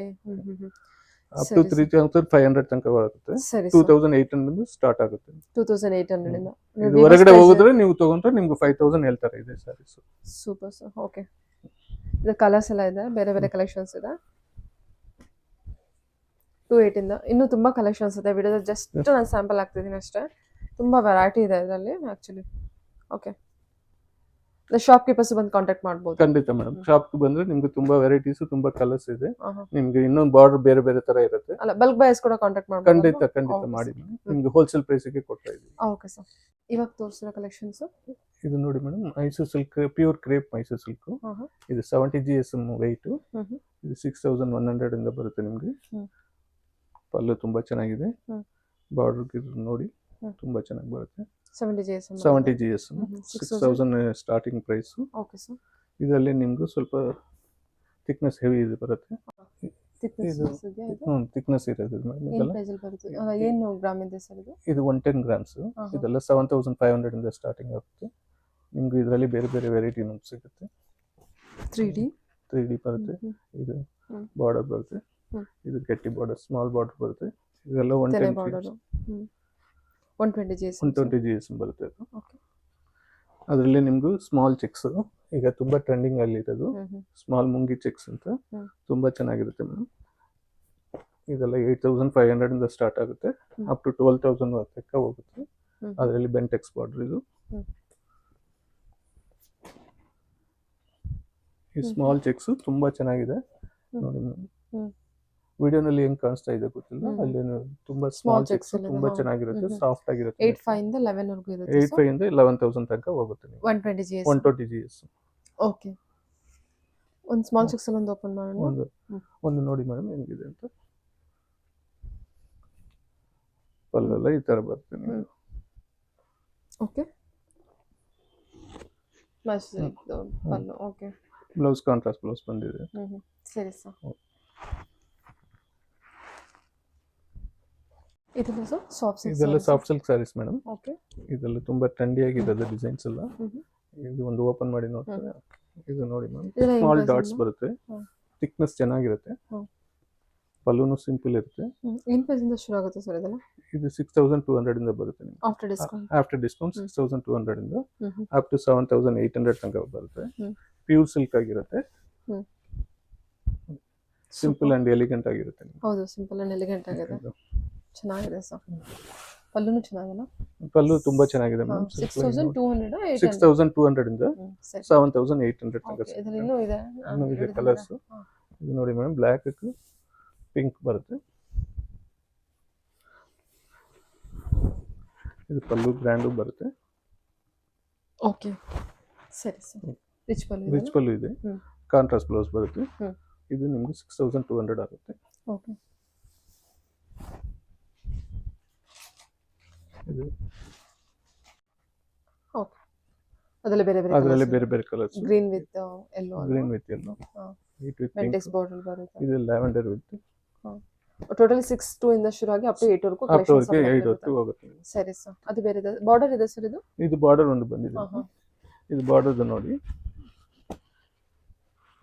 ಅಪ್ ಟು 3500 ತನಕ ಬರುತ್ತೆ. 2800 ಇಂದ ಸ್ಟಾರ್ಟ್ ಆಗುತ್ತೆ. 2800 ಇಂದ ಇದು ಹೊರಗಡೆ ಹೋಗಿದ್ರೆ ನೀವು ತಗೊಂಡ್ರೆ ನಿಮ್ಗೆ 5000 ಹೇಳ್ತಾರೆ ಇದೆ ಸ್ಯಾರೀಸ್. Super sir. ಓಕೆ, ಇದು ಕಲರ್ಸ್ ಎಲ್ಲ ಇದೆ, ಬೇರೆ ಬೇರೆ ಕಲೆಕ್ಷನ್ಸ್ ಇದೆ. 28 ಇಂದ ಇನ್ನೂ ತುಂಬಾ ಕಲೆಕ್ಷನ್ಸ್ ಇದೆ. ವಿಡಿಯೋದ ಜಸ್ಟ್ ನಾನು ಸ್ಯಾಂಪಲ್ ಹಾಕ್ತಿದ್ದೀನಿ ಅಷ್ಟೇ. ತುಂಬಾ ವೆರೈಟಿ ಇದೆ ಇದರಲ್ಲಿ ಆಕ್ಚುಲಿ. ಓಕೆ, ಶಾಪ್ ಕೀಪರ್ಸ್ ಬಂದು ಕಾಂಟ್ಯಾಕ್ಟ್ ಮಾಡಬಹುದು. ಖಂಡಿತ ಮೇಡಮ್, ಶಾಪ್ ಬಂದ್ರೆ ನಿಮ್ಗೆ ತುಂಬಾ ವೆರೈಟೀಸ್, ತುಂಬಾ ಕಲರ್ಸ್ ಇದೆ. ನಿಮ್ಗೆ ಇನ್ನೊಂದು ಬಾರ್ಡರ್ ಬೇರೆ ಬೇರೆ ತರ ಇರುತ್ತೆ. ಅಲ್ಲ, ಬಲ್ಕ್ ಬೈಸ್ ಕೂಡ ಕಾಂಟ್ಯಾಕ್ಟ್ ಮಾಡಬಹುದು. ಖಂಡಿತ ಮಾಡಿ ನಿಮ್ಗೆ ಹೋಲ್ಸೇಲ್ ಪ್ರೈಸ್ ಗೆ ಕೊಡ್ತಾ ಇದೀವಿ. Okay sir. ಇವಾಗ ತೋರಿಸಿರೋ ಕಲೆಕ್ಷನ್ಸ್ ಇದು ನೋಡಿ madam, Mysuru silk, pure crepe Mysuru silk. ಇದು 70 GSM weight. ಇದು 6100 ಇಂದ ಬರುತ್ತೆ ನಿಮ್ಗೆ. ಪಲ್ಲು ತುಂಬಾ ಚೆನ್ನಾಗಿದೆ. ಬಾರ್ಡರ್ ನೋಡಿ ತುಂಬಾ ಚೆನ್ನಾಗಿ ಬರುತ್ತೆ. 70 GSM 6000 starting price. Okay sir. ಇದರಲ್ಲಿ ನಿಮ್ಗೆ ಸ್ವಲ್ಪ ಥಿಕ್ನೆಸ್ ಹೆವಿ ಇದು ಬರುತ್ತೆ. ಥಿಕ್ನೆಸ್ ಇರೋದು ಏನು ಗ್ರಾಮ್ ಇದೆ ಸರ್ ಇದು? ಇದು 110 ಗ್ರಾಮ್ಸ್. ಇದೆಲ್ಲ 7500 ಇಂದ ಸ್ಟಾರ್ಟಿಂಗ್ ಆಗುತ್ತೆ. ನಿಮ್ಗೆ ಇದರಲ್ಲಿ ಬೇರೆ ಬೇರೆ ವೆರೈಟಿ ಸಿಗುತ್ತೆ. 3D ಬರುತ್ತೆ. ಇದು ಬಾರ್ಡರ್ ಬರುತ್ತೆ. ಇದು ಗಟ್ಟಿ ಬಾರ್ಡರ್, ಸ್ಮಾಲ್ ಬಾರ್ಡರ್ ಬರುತ್ತೆ. ಇದೆಲ್ಲ 120 GSM ಬರುತ್ತೆ. ಅದರಲ್ಲಿ ನಿಮ್ಗೂ ಸ್ಮಾಲ್ ಚೆಕ್ಸ್ ಈಗ ತುಂಬಾ ಟ್ರೆಂಡಿಂಗ್ ಅಲ್ಲಿ ಇರೋದು. ಸ್ಮಾಲ್ ಮುಂಗಿ ಚೆಕ್ಸ್ ಅಂತ ತುಂಬಾ ಚೆನ್ನಾಗಿರುತ್ತೆ ಮೇಡಮ್. ಇದೆಲ್ಲ 8500 ಇಂದ ಸ್ಟಾರ್ಟ್ ಆಗುತ್ತೆ, ಅಪ್ ಟು 12000 ತನಕ ಹೋಗುತ್ತೆ. ಅದರಲ್ಲಿ ಬೆಂಟೆಕ್ಸ್ ಬಾರ್ಡರ್. ಇದು ಈ ಸ್ಮಾಲ್ ಚೆಕ್ಸ್ ತುಂಬಾ ಚೆನ್ನಾಗಿದೆ ನೋಡಿ ಮೇಡಮ್. ವಿಡಿಯೋನಲ್ಲಿ ಹೆಂಗ್ ಕಾಣಿಸ್ತಾ ಇದೆ ಗೊತ್ತಿಲ್ಲ, ಅಲ್ಲಿ ತುಂಬಾ ಸ್ಮಾಲ್ ಚೆಕ್ಸ್ ತುಂಬಾ ಚೆನ್ನಾಗಿರುತ್ತೆ, ಸಾಫ್ಟ್ ಆಗಿರುತ್ತೆ. 85 ಇಂದ 11 ವರೆಗೂ ಇರುತ್ತೆ. 85 ಇಂದ 11000 ತನಕ ಹೋಗುತ್ತೆ. 120 GS. ಓಕೆ, ಒಂದು ಸ್ಮಾಲ್ ಚೆಕ್ಸ್ ಅಲ್ಲಿ ಒಂದು ಓಪನ್ ಮಾಡೋಣ. ಒಂದು ನೋಡಿ ಮೇಡಮ್ ಹೆಂಗಿದೆ ಅಂತ. ಪಲ್ಲೆಲ್ಲ ಈ ತರ ಬರುತ್ತೆ. ಓಕೆ, ಪಲ್ಲು. ಓಕೆ, ಬ್ಲೌಸ್ ಕಾಂಟ್ರಾಸ್ಟ್ ಬ್ಲೌಸ್ ಬಂದಿದೆ. ಸರಿ ಸರ್. ಇದೆಲ್ಲ ಸಾಫ್ಟ್ ಸಿಲ್ಕ್ ಸ್ಯಾರೀಸ್ ಮೇಡಮ್. ಇದೆಲ್ಲ ತುಂಬಾ ಟ್ರೆಂಡಿ ಆಗಿರೋದು ಡಿಸೈನ್ಸ್ ಎಲ್ಲ. ಇದು ಒಂದು ಓಪನ್ ಮಾಡಿ ನೋಡ್ತಾರೆ. ಇದು ನೋಡಿ ಮ್ಯಾಮ್, ಸ್ಮಾಲ್ ಡಾಟ್ಸ್ ಬರುತ್ತೆ, ಥಿಕ್ನೆಸ್ ಚೆನ್ನಾಗಿರುತ್ತೆ, ಪಲ್ಲುನು ಸಿಂಪಲ್ ಇರುತ್ತೆ. ಏನು ಪ್ರೈಸ್ ಇಂದ ಶುರು ಆಗುತ್ತೆ ಸರ್ ಇದೆಲ್ಲ? ಇದು 6200 ಇಂದ ಬರುತ್ತೆ ನಿಮಗೆ. ಆಫ್ಟರ್ ಡಿಸ್ಕೌಂಟ್ 6200 ಇಂದ ಅಪ್ ಟು 7800 ತನಕ ಬರುತ್ತೆ. ಪ್ಯೂರ್ ಸಿಲ್ಕ್ ಆಗಿರುತ್ತೆ, ಸಿಂಪಲ್ ಅಂಡ್ ಎಲಿಗೆಂಟ್ ಆಗಿರುತ್ತೆ. ಹೌದು, ಸಿಂಪಲ್ ಅಂಡ್ ಎಲಿಗೆಂಟ್ ಆಗಿದೆ, ಚೆನ್ನಾಗಿದೆ ಸರ್. ಪಲ್ಲುನು ಚೆನ್ನಾಗಿಲ್ಲ? ಪಲ್ಲು ತುಂಬಾ ಚೆನ್ನಾಗಿದೆ ಮ್ಯಾಮ್. 6200 ಇಂದ 7800 ತನಕ. ಇದರಲ್ಲಿ ಇನ್ನೂ ಇದೆ ಕಲರ್ಸ್. ಇದು ನೋಡಿ ಮೇಡಮ್, ಬ್ಲ್ಯಾಕ್ ಪಿಂಕ್ ಬರುತ್ತೆ. ಇದು ಪಲ್ಲು ಗ್ರ್ಯಾಂಡ್ ಬರುತ್ತೆ. ಓಕೆ, ಸರಿ ಸರ್. ರಿಚ್ ಪಲ್ಲು ಇದೆ, ಕಾಂಟ್ರಾಸ್ಟ್ ಬ್ಲೌಸ್ ಬರುತ್ತೆ. ಇದು ನಿಮ್ಗೆ 6200 ಆಗುತ್ತೆ. ಓಕೆ, ಇದು ಓಕೆ. ಅದರಲ್ಲಿ ಬೇರೆ ಬೇರೆ colours. Green with yellow. White with ಮೆಂಟೆಕ್ಸ್ ಬಾರ್ಡರ್ ಬರುತ್ತೆ. ಇದು ಲ್ಯಾವೆಂಡರ್ ವಿತ್. ಟೋಟಲ್ 62 ಇಂದ ಶುರು ಆಗಿ ಅಪ್ ಟು 8 ವರೆಗೂ ಕಲೆಕ್ಷನ್ಸ್ ಹೋಗುತ್ತೆ. ಸರಿ ಸರ್. ಅದು ಬೇರೆ ಇದೆ, ಬಾರ್ಡರ್ ಇದೆ ಸರ್. ಇದು ಬಾರ್ಡರ್ ಒಂದು ಬಂದಿದೆ. ಇದು ಬಾರ್ಡರ್ ನೋಡಿ,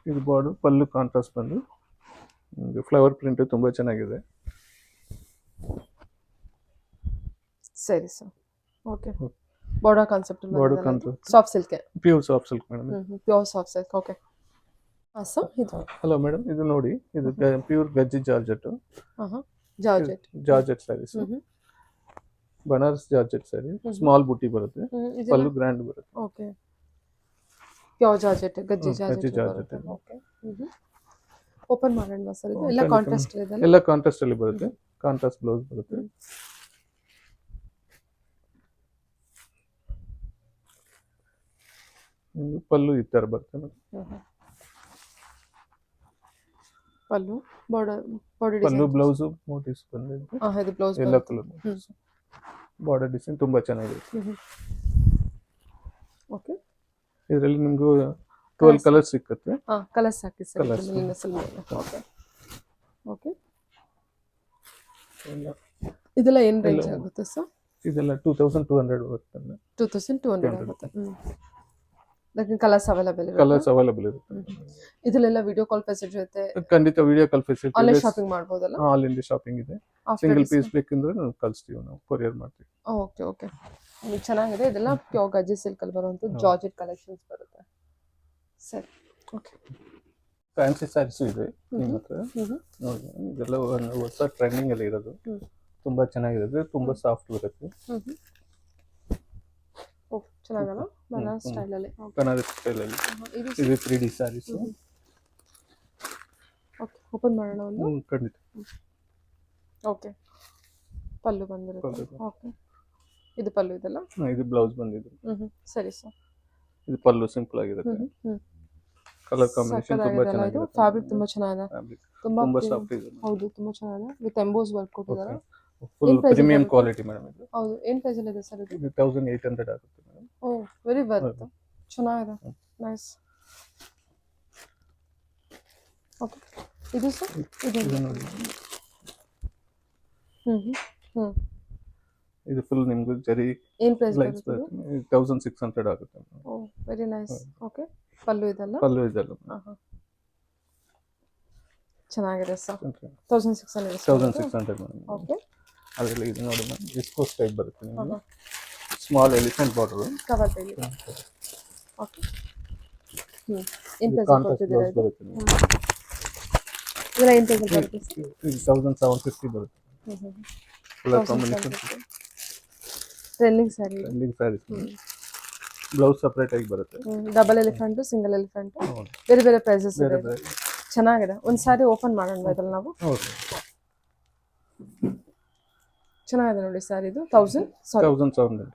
ಇದು ಬಾರ್ಡರ್, ಪಲ್ಲು ಕಾಂಟ್ರಾಸ್ಟ್ ಬಂದು ಫ್ಲವರ್ ಪ್ರಿಂಟ್ ತುಂಬಾ ಚೆನ್ನಾಗಿದೆ. ಸರಿ sir. Okay, border concept border contrast soft silk, pure soft silk madam. Pure soft silk. Okay sir. ಇದು ಹಲೋ ಮೇಡಮ್, ಇದು ನೋಡಿ, ಇದು pure gajji georgette, georgette saris, Banaras georgette sari, small butti ಬರುತ್ತೆ, ಪಲ್ಲು ಗ್ರ್ಯಾಂಡ್ ಬರುತ್ತೆ. Okay, pure georgette, gajji georgette. Okay, open ಮಾಡೋಣ sir. ಇದು ಎಲ್ಲ contrast ಇದೆ, ಎಲ್ಲ ಕಾಂಟ್ರಾಸ್ಟ್ ಅಲ್ಲಿ ಬರುತ್ತೆ, ಕಾಂಟ್ರಾಸ್ಟ್ ಬ್ಲೌಸ್ ಬರುತ್ತೆ. ಪಲ್ಲು ಈ ತರ ಬರುತ್ತೆ. ಪಲ್ಲು, ಬಾರ್ಡರ್ ಪಲ್ಲು, ಬ್ಲೌಸ್ ಮೋಟಿವ್ಸ್ ಬಂದಿದೆ. ಇದು ಬ್ಲೌಸ್ ಎಲ್ಲ ಕಲರ್ ಬಾರ್ಡರ್ ಡಿಸೈನ್ ತುಂಬಾ ಚೆನ್ನಾಗಿದೆ. ಓಕೆ, ಇದರಲ್ಲಿ ನಿಮ್ಗೆ 12 ಕಲರ್ಸ್ ಸಿಕ್ಕುತ್ತೆ. ಕಲರ್ಸ್ ಹಾಕಿ ಸರ್. ಓಕೆ ಓಕೆ, ಇದೆಲ್ಲ ಏನು ರೇಂಜ್ ಆಗುತ್ತೆ ಸರ್? ಇದೆಲ್ಲ 2200 ಬರುತ್ತೆ. 2200 ಆಗುತ್ತೆ. ಅದಕ್ಕೆ ಕಲರ್ಸ್ ಅವೈಲೇಬಲ್ ಇರುತ್ತೆ. ಇದೆಲ್ಲ ವಿಡಿಯೋ ಕಾಲ್ ಫೆಸಿಲಿಟಿ ಇರುತ್ತೆ. ಖಂಡಿತ video call facility, online shopping ಮಾಡ್ಬೋದಲ್ಲ? ಆಲ್ ಇಂಡಿಯಾ ಶಾಪಿಂಗ್ ಇದೆ. ಸಿಂಗಲ್ ಪೀಸ್ ಬೇಕಂದ್ರೆ ನಾವು ಕಳಿಸ್ತೀವಿ, ನಾವು ಕೊರಿಯರ್ ಮಾಡ್ತೀವಿ. ಓಕೆ ಓಕೆ, ಚೆನ್ನಾಗಿದೆ. ಇದೆಲ್ಲ ಪ್ಯೂರ್ ಗಜ್ಜಿ ಸಿಲ್ಕ್ ಅಲ್ಲಿ ಬರುವಂತ ಜಾರ್ಜೆಟ್ ಕಲೆಕ್ಷನ್ಸ್ ಬರುತ್ತೆ. ಸರಿ, ಓಕೆ. ಫ್ಯಾನ್ಸಿ ಸ್ಯಾರೀಸ್ ಇದೆ ನಿಮ್ಮ ಹತ್ರ ನೋಡಿ. ಇದೆಲ್ಲ ಹೊಸ ಟ್ರೆಂಡಿಂಗ್ ಅಲ್ಲಿ ಇರೋದು, ತುಂಬಾ ಚೆನ್ನಾಗಿರುತ್ತೆ, ತುಂಬಾ ಸಾಫ್ಟ್ ಬರುತ್ತೆ. ಚೆನ್ನಾಗಲ್ಲ, ಬನಾರಸ್ ಸ್ಟೈಲ್ ಅಲ್ಲಿ. ಬನಾರಸ್ ಸ್ಟೈಲ್ ಅಲ್ಲಿ ಇದು 3D ಸ್ಯಾರೀಸ್. ಓಕೆ, ಓಪನ್ ಮಾಡೋಣ ಒಂದು. ಖಂಡಿತ. ಓಕೆ, ಪಲ್ಲು ಬಂದಿರುತ್ತೆ. ಓಕೆ, ಇದು ಪಲ್ಲು ಇದೆಲ್ಲ. ಇದು ಬ್ಲೌಸ್ ಬಂದಿದೆ. ಸರಿ ಸರ್. ಇದು ಪಲ್ಲು ಸಿಂಪಲ್ ಆಗಿರುತ್ತೆ. ಕಲರ್ ಕಾಂಬಿನೇಷನ್ ತುಂಬಾ ಚೆನ್ನಾಗಿದೆ. ಫ್ಯಾಬ್ರಿಕ್ ತುಂಬಾ ಚೆನ್ನಾಗಿದೆ, ತುಂಬಾ ಸಾಫ್ಟ್ ಇದೆ. ಹೌದು, ತುಂಬಾ ಚೆನ್ನಾಗಿದೆ. ವಿತ್ ಎಂಬೋಸ್ ವರ್ಕ್ ಕೊಟ್ಟಿದ್ದಾರೆ. ಫುಲ್ ಪ್ರೀಮಿಯಂ ಕ್ವಾಲಿಟಿ ಮೇಡಮ್ ಇದು. ಹೌದು, ಏನು ಪ್ರೈಸ್ ಅಲ್ಲಿ ಇದೆ ಸರ್ ಇದು? 1800 ಆಗುತ್ತೆ ಮೇಡಮ್. ಓ, ವೆರಿ ವರ್ತ್, ಚೆನ್ನಾಗಿದೆ, ನೈಸ್. ಓಕೆ, ಇದು ಸರ್? ಇದು ನೋಡಿ. ಇದು ಫುಲ್ ನಿಮ್ಗೆ ಜರಿ ಏನು ಪ್ರೈಸ್ ಬರುತ್ತೆ? 1600 ಆಗುತ್ತೆ. ಓ, ವೆರಿ ನೈಸ್. ಓಕೆ, ಪಲ್ಲು ಇದೆಲ್ಲ. ಪಲ್ಲು ಇದೆಲ್ಲ ಚೆನ್ನಾಗಿದೆ ಸರ್. 1600 ಮೇಡಮ್. ಓಕೆ, ಅದರಲ್ಲಿ ಇದು ನೋಡಿ ಮ್ಯಾಮ್, ವಿಸ್ಕೋಸ್ ಟೈಪ್ ಬರುತ್ತೆ ನಿಮಗೆ. ಸ್ಮಾಲ್ ಎಲಿಫೆಂಟ್ ಬಾರ್ಡರ್ ಕವರ್ ಬೇಲಿ. ಓಕೆ, ಏನು ಪ್ರೈಸ್ ಕೊಡ್ತಿದ್ದೀರಾ ಇದು? ಬರುತ್ತೆ. ಇದೆಲ್ಲ ಏನು ಪ್ರೈಸ್ ಬರುತ್ತೆ? 1750 ಬರುತ್ತೆ. Colour combination trending sari. Blouse separate ಆಗಿ ಬರುತ್ತೆ. ಡಬಲ್ ಎಲಿಫೆಂಟ್, ಸಿಂಗಲ್ ಎಲಿಫೆಂಟ್, ಬೇರೆ ಬೇರೆ ಪ್ರೈಸಸ್ ಇದೆ. ಚೆನ್ನಾಗಿದೆ. ಒಂದು ಸಾರಿ ಓಪನ್ ಮಾಡೋಣ ಇದ್ರಲ್ಲಿ ನಾವು. ಚೆನ್ನಾಗಿದೆ ನೋಡಿ ಸ್ಯಾರಿ. ಇದು 1700.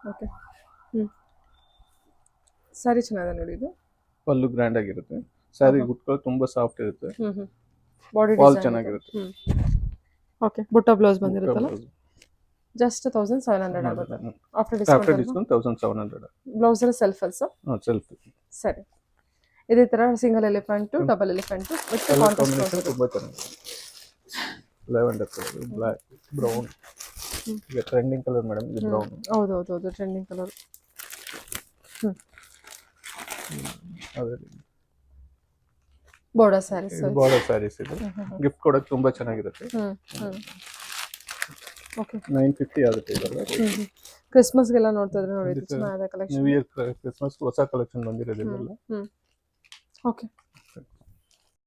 ಓಕೆ, ಸ್ಯಾರಿ ಚೆನ್ನಾಗಿದೆ ನೋಡಿ. ಇದು ಪಲ್ಲು ಗ್ರ್ಯಾಂಡ್ ಆಗಿರುತ್ತೆ. ಸ್ಯಾರಿ ಗುಟ್ಕೊಳ್ಳೋದು ತುಂಬಾ ಸಾಫ್ಟ್ ಇರುತ್ತೆ. ಬಾಡಿ ಡಿಸೈನ್ ಚೆನ್ನಾಗಿರುತ್ತೆ. ಓಕೆ, ಬುಟ್ಟ ಬ್ಲೌಸ್ ಬಂದಿರುತ್ತಲ್ಲ. ಜಸ್ಟ್ 1700 ಆಗುತ್ತೆ. After discount 1700. ಬ್ಲೌಸ್ ಅಲ್ಲಿ ಸೆಲ್ಫ್ ಅಲ್ಸ? ಸೆಲ್ಫ್. ಸರಿ, ಇದೇ ತರ single elephant, double elephant with contrast ತುಂಬಾ ಚೆನ್ನಾಗಿದೆ. Lavender colour, black, brown. ಈಗ ಟ್ರೆಂಡಿಂಗ್ ಕಲರ್ ಮೇಡಮ್ ಇದು ಬ್ರೌನ್. ಹೌದು ಹೌದು ಹೌದು, trending colour. Border saris. Border saris ಇದು ಗಿಫ್ಟ್ ಕೊಡಕ್ಕೆ ತುಂಬಾ ಚೆನ್ನಾಗಿರುತ್ತೆ. ಓಕೆ, 950 ಆಗುತ್ತೆ ಇದೆಲ್ಲ. ಕ್ರಿಸ್ಮಸ್ಗೆಲ್ಲ ನೋಡ್ತಾ ಇದ್ರೆ ನೋಡಿ, ಚೆನ್ನಾಗಿದೆ ಕಲೆಕ್ಷನ್. ನ್ಯೂ ಇಯರ್ ಕ್ರಿಸ್ಮಸ್ ಹೊಸ ಕಲೆಕ್ಷನ್ ಬಂದಿರೋದು ಇದೆಲ್ಲ. ಓಕೆ.